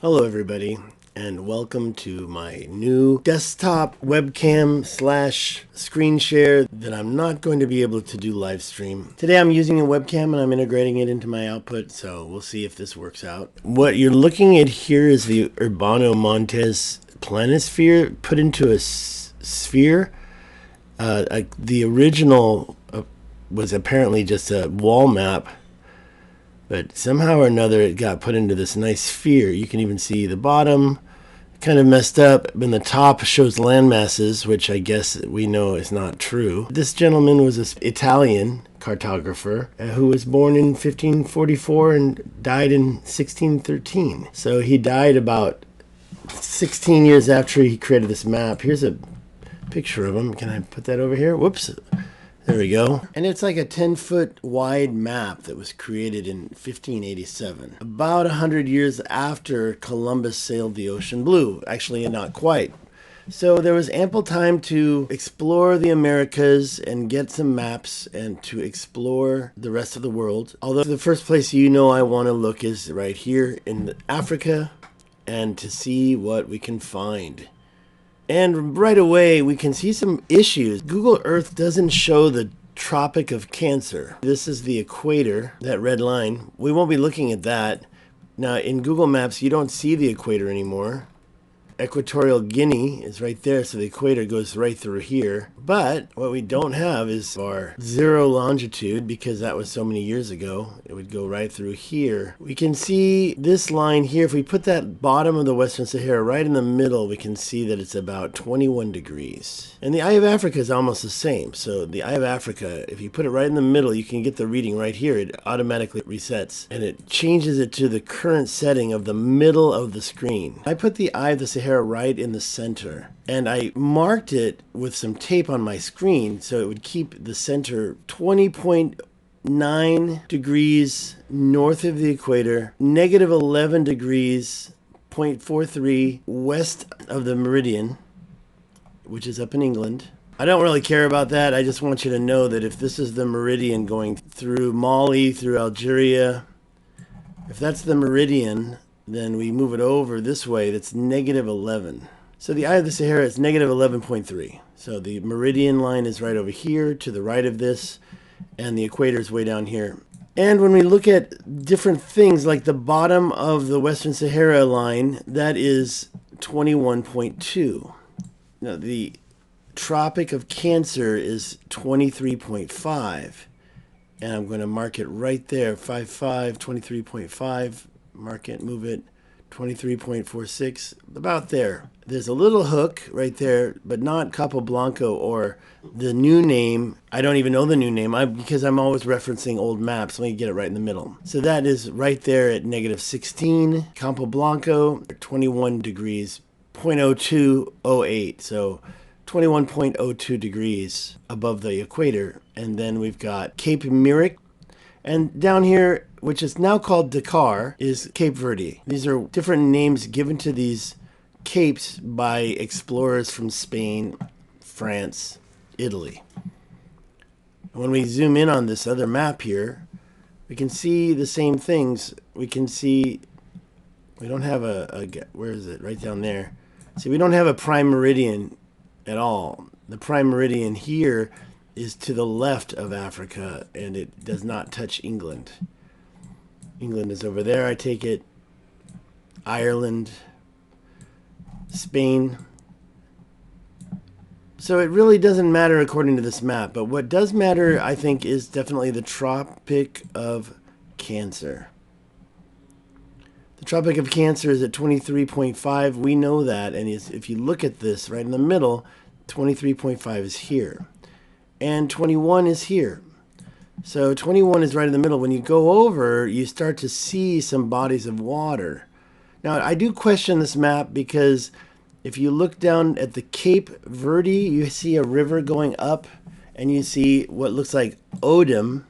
Hello everybody, and welcome to my new desktop webcam slash screen share that I'm not going to be able to do live stream. Today I'm using a webcam and I'm integrating it into my output, so we'll see if this works out. What you're looking at here is the Urbano Montes Planisphere put into a sphere. The original was apparently just a wall map, but somehow or another it got put into this nice sphere. You can even see the bottom kind of messed up, and the top shows land masses, which I guess we know is not true. This gentleman was an Italian cartographer who was born in 1544 and died in 1613. So he died about 16 years after he created this map. Here's a picture of him. Can I put that over here? Whoops. There we go. And it's like a 10-foot wide map that was created in 1587, about 100 years after Columbus sailed the ocean blue. Actually, not quite. So there was ample time to explore the Americas and get some maps and to explore the rest of the world. Although the first place I want to look is right here in Africa, and to see what we can find. And right away, we can see some issues. Google Earth doesn't show the Tropic of Cancer. This is the equator, that red line. We won't be looking at that. Now, in Google Maps, you don't see the equator anymore. Equatorial Guinea is right there, so the equator goes right through here. But what we don't have is our zero longitude, because that was so many years ago. It would go right through here. We can see this line here. If we put that bottom of the Western Sahara right in the middle, we can see that it's about 21 degrees. And the Eye of Africa is almost the same. So the Eye of Africa, if you put it right in the middle, you can get the reading right here. It automatically resets, and it changes it to the current setting of the middle of the screen. I put the Eye of the Sahara right in the center, and I marked it with some tape on my screen so it would keep the center 20.9 degrees north of the equator, negative 11 degrees 0.43 west of the meridian, which is up in England. I don't really care about that. I just want you to know that if this is the meridian going through Mali, through Algeria, if that's the meridian, then we move it over this way, that's negative 11. So the Eye of the Sahara is negative 11.3. So the meridian line is right over here to the right of this, and the equator is way down here. And when we look at different things, like the bottom of the Western Sahara line, that is 21.2. Now the Tropic of Cancer is 23.5. And I'm going to mark it right there, 55, 23.5. Mark it, move it, 23.46, about there. There's a little hook right there, but not Capo Blanco or the new name. I don't even know the new name because I'm always referencing old maps. Let me get it right in the middle. So that is right there at negative 16. Campo Blanco, 21 degrees, 0.0208. So 21.02 degrees above the equator. And then we've got Cape Myrick. And down here, which is now called Dakar, is Cape Verde. These are different names given to these capes by explorers from Spain, France, Italy. When we zoom in on this other map here, we can see the same things. We can see, we don't have where is it? Right down there. See, we don't have a prime meridian at all. The prime meridian here is to the left of Africa, and it does not touch England. England is over there, I take it. Ireland, Spain. So it really doesn't matter according to this map, but what does matter, I think, is definitely the Tropic of Cancer. The Tropic of Cancer is at 23.5. We know that, and if you look at this right in the middle, 23.5 is here. And 21 is here. So 21 is right in the middle. When you go over, you start to see some bodies of water. Now, I do question this map because if you look down at the Cape Verde, you see a river going up, and you see what looks like Odem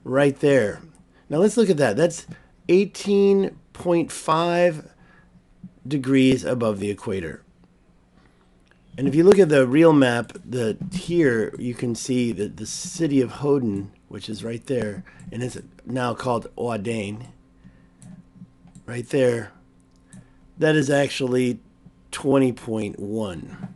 right there. Now, let's look at that. That's 18.5 degrees above the equator. And if you look at the real map, here you can see that the city of Hoden, which is right there, and it's now called Ouadane, right there, that is actually 20.1.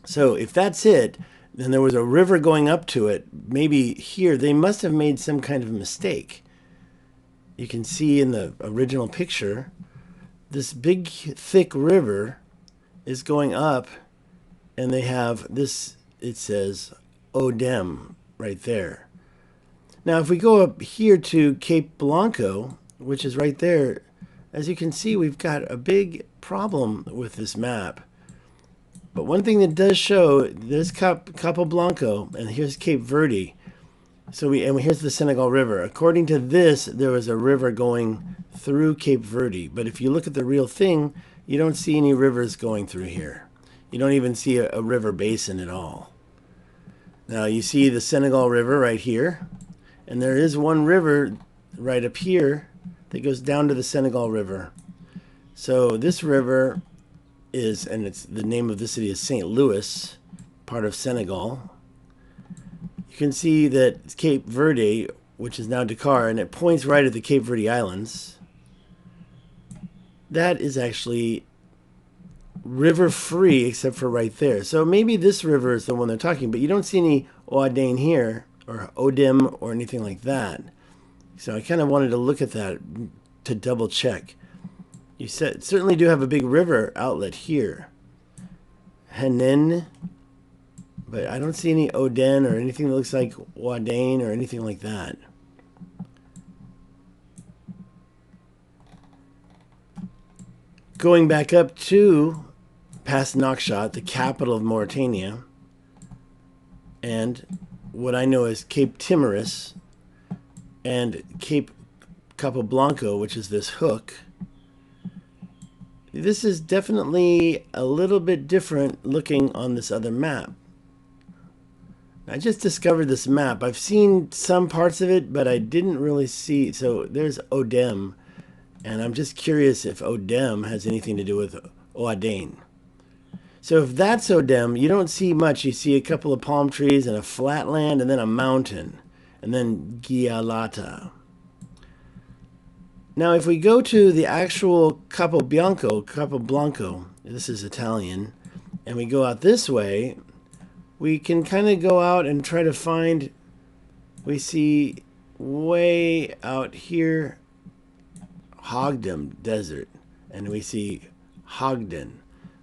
So if that's it, then there was a river going up to it. Maybe here, they must have made some kind of mistake. You can see in the original picture, this big, thick river is going up, and they have this, it says, Odem right there. Now, if we go up here to Cape Blanco, which is right there, as you can see, we've got a big problem with this map. But one thing that does show, there's Capo Blanco, and here's Cape Verde. So here's the Senegal River. According to this, there was a river going through Cape Verde. But if you look at the real thing, you don't see any rivers going through here. You don't even see a river basin at all. Now you see the Senegal River right here. And there is one river right up here that goes down to the Senegal River. So this river is, and it's the name of the city is St. Louis, part of Senegal. You can see that Cape Verde, which is now Dakar, and it points right at the Cape Verde Islands. That is actually river free except for right there. So maybe this river is the one they're talking, but you don't see any Oadane here or Odem or anything like that. So I kind of wanted to look at that to double check. You certainly do have a big river outlet here. Henin, but I don't see any Oden or anything that looks like Oadane or anything like that. Going back up to past Nouakchott, the capital of Mauritania, and what I know is Cape Timorous and Cape Capo Blanco, which is this hook. This is definitely a little bit different looking on this other map. I just discovered this map. I've seen some parts of it, but I didn't really see. So there's Odem, and I'm just curious if Odem has anything to do with Oadane. So if that's Odem, you don't see much. You see a couple of palm trees and a flat land and then a mountain, and then Gialata. Now, if we go to the actual Capo Blanco, this is Italian, and we go out this way, we can kind of go out and try to find, we see way out here, Hogdom Desert, and we see Hogden.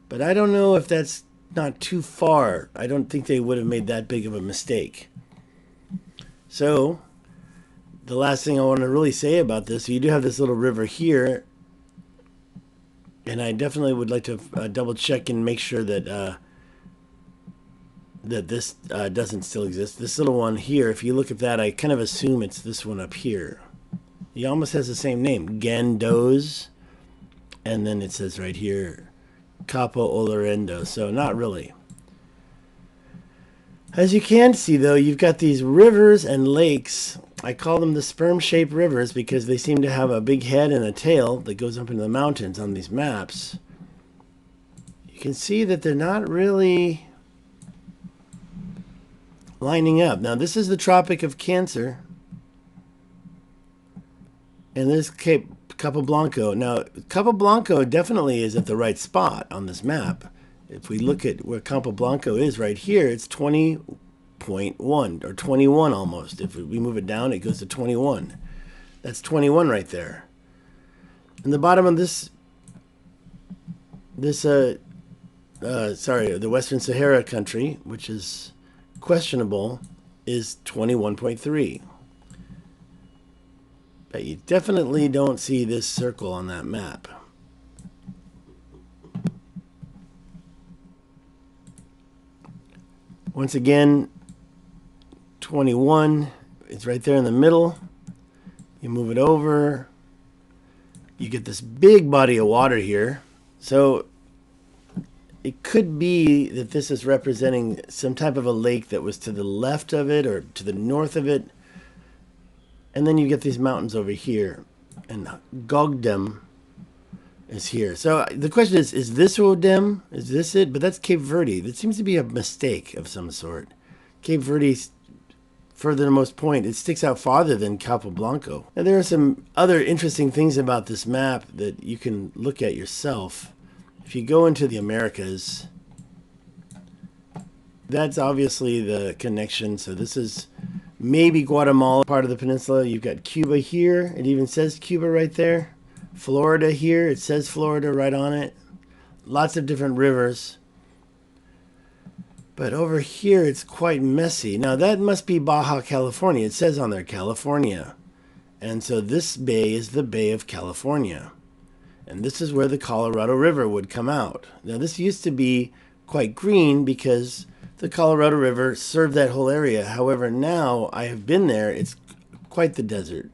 But I don't know if that's not too far. I don't think they would have made that big of a mistake. So the last thing I want to really say about this, so you do have this little river here, and I definitely would like to double check and make sure that that this doesn't still exist. This little one here, if you look at that, I kind of assume it's this one up here. He almost has the same name, Gandos, and then it says right here, Capo Olorendo, so not really. As you can see, though, you've got these rivers and lakes. I call them the sperm-shaped rivers because they seem to have a big head and a tail that goes up into the mountains on these maps. You can see that they're not really lining up. Now, this is the Tropic of Cancer, and this Cape Capo Blanco. Now, Capo Blanco definitely is at the right spot on this map. If we look at where Capo Blanco is right here, it's 20.1 or 21 almost. If we move it down, it goes to 21. That's 21 right there. And the bottom of the Western Sahara country, which is questionable, is 21.3. But you definitely don't see this circle on that map. Once again, 21, it's right there in the middle. You move it over, you get this big body of water here. So it could be that this is representing some type of a lake that was to the left of it or to the north of it. And then you get these mountains over here, and Gogdem is here. So the question is this Odem? Is this it? But that's Cape Verde. That seems to be a mistake of some sort. Cape Verde furthermost point. It sticks out farther than Capo Blanco. Now, there are some other interesting things about this map that you can look at yourself. If you go into the Americas, that's obviously the connection. So this is maybe Guatemala, part of the peninsula. You've got Cuba here. It even says Cuba right there. Florida here. It says Florida right on it. Lots of different rivers. But over here, it's quite messy. Now, that must be Baja California. It says on there, California. And so this bay is the Bay of California. And this is where the Colorado River would come out. Now, this used to be quite green because the Colorado River served that whole area. However, now I have been there. It's quite the desert.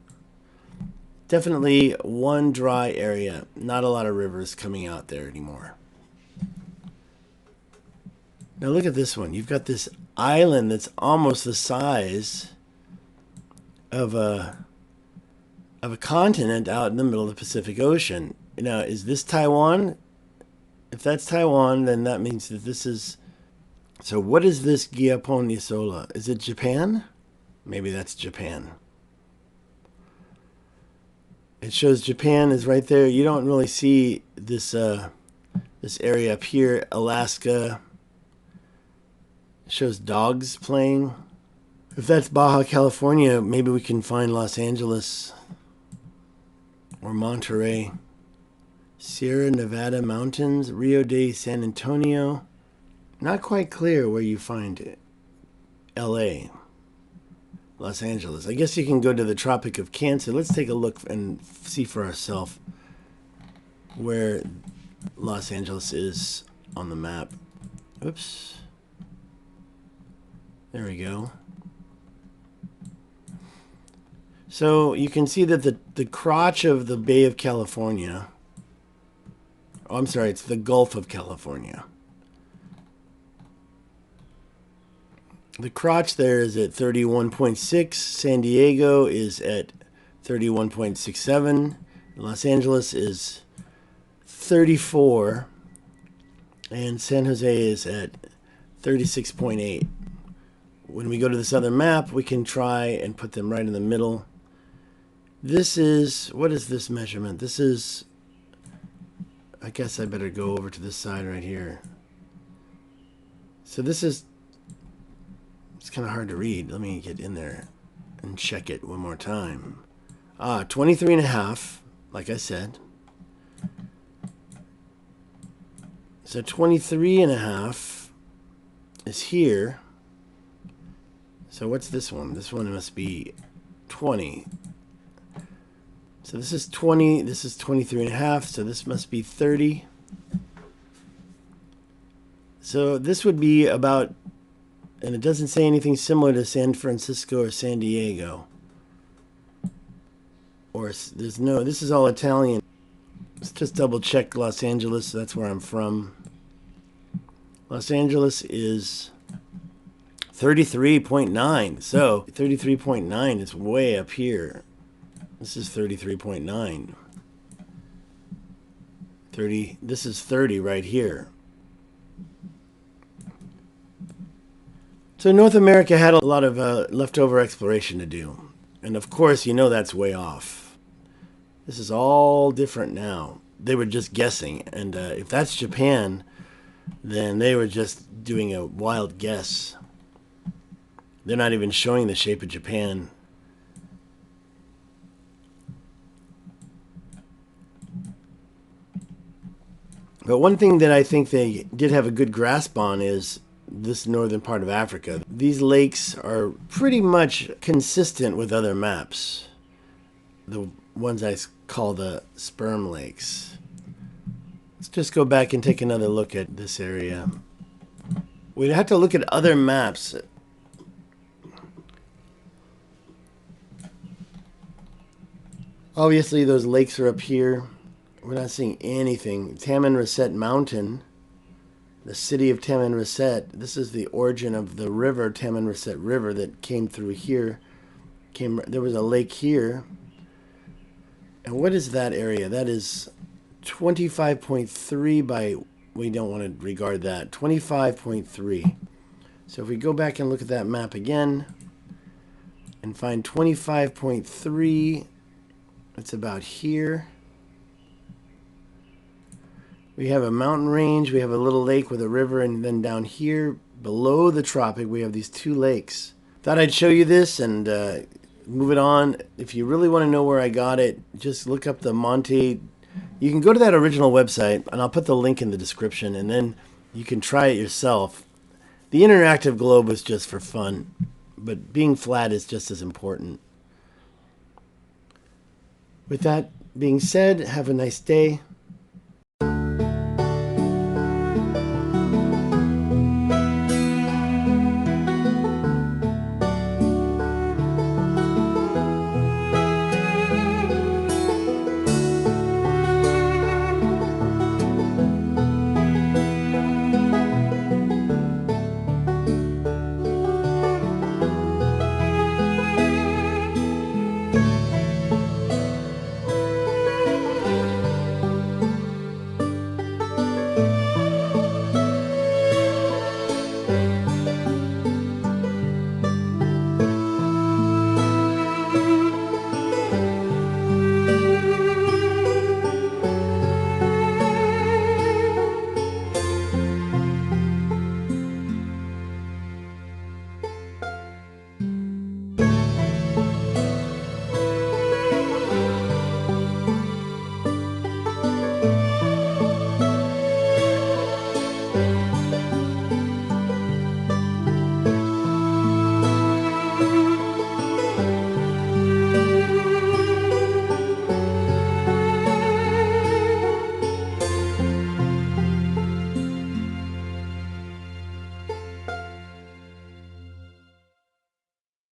Definitely one dry area. Not a lot of rivers coming out there anymore. Now look at this one. You've got this island that's almost the size of a continent out in the middle of the Pacific Ocean. Now, is this Taiwan? If that's Taiwan, then that means that this is... So what is this Giapon Isola? Is it Japan? Maybe that's Japan. It shows Japan is right there. You don't really see this this area up here. Alaska. It shows dogs playing. If that's Baja California, maybe we can find Los Angeles or Monterey. Sierra Nevada Mountains, Rio de San Antonio. Not quite clear where you find it. LA. Los Angeles. I guess you can go to the Tropic of Cancer. Let's take a look and see for ourselves where Los Angeles is on the map. Oops. There we go. So you can see that the crotch of the Bay of California... Oh, I'm sorry, it's the Gulf of California. The crotch there is at 31.6. San Diego is at 31.67. Los Angeles is 34. And San Jose is at 36.8. When we go to this other map, we can try and put them right in the middle. This is, what is this measurement? This is, I guess I better go over to this side right here. So this is, it's kind of hard to read. Let me get in there and check it one more time. 23.5, like I said. So 23.5 is here. So what's this one? This one must be 20. So this is 20, this is 23.5, so this must be 30. So this would be about, and it doesn't say anything similar to San Francisco or San Diego. Or there's no, this is all Italian. Let's just double check Los Angeles, that's where I'm from. Los Angeles is 33.9, so 33.9 is way up here. This is 33.9. 30. This is 30 right here. So North America had a lot of leftover exploration to do. And of course, you know that's way off. This is all different now. They were just guessing. And if that's Japan, then they were just doing a wild guess. They're not even showing the shape of Japan. But one thing that I think they did have a good grasp on is this northern part of Africa. These lakes are pretty much consistent with other maps. The ones I call the Sperm Lakes. Let's just go back and take another look at this area. We'd have to look at other maps. Obviously, those lakes are up here. We're not seeing anything. Tamanrasset Mountain, the city of Tamanrasset. This is the origin of the river, Tamanrasset River, that came through here. There was a lake here. And what is that area? That is 25.3 by, we don't want to regard that, 25.3. So if we go back and look at that map again, and find 25.3. It's about here. We have a mountain range, we have a little lake with a river, and then down here below the tropic we have these two lakes. Thought I'd show you this and move it on. If you really want to know where I got it, just look up the Monte. You can go to that original website, and I'll put the link in the description, and then you can try it yourself. The interactive globe is just for fun, but being flat is just as important. With that being said, have a nice day.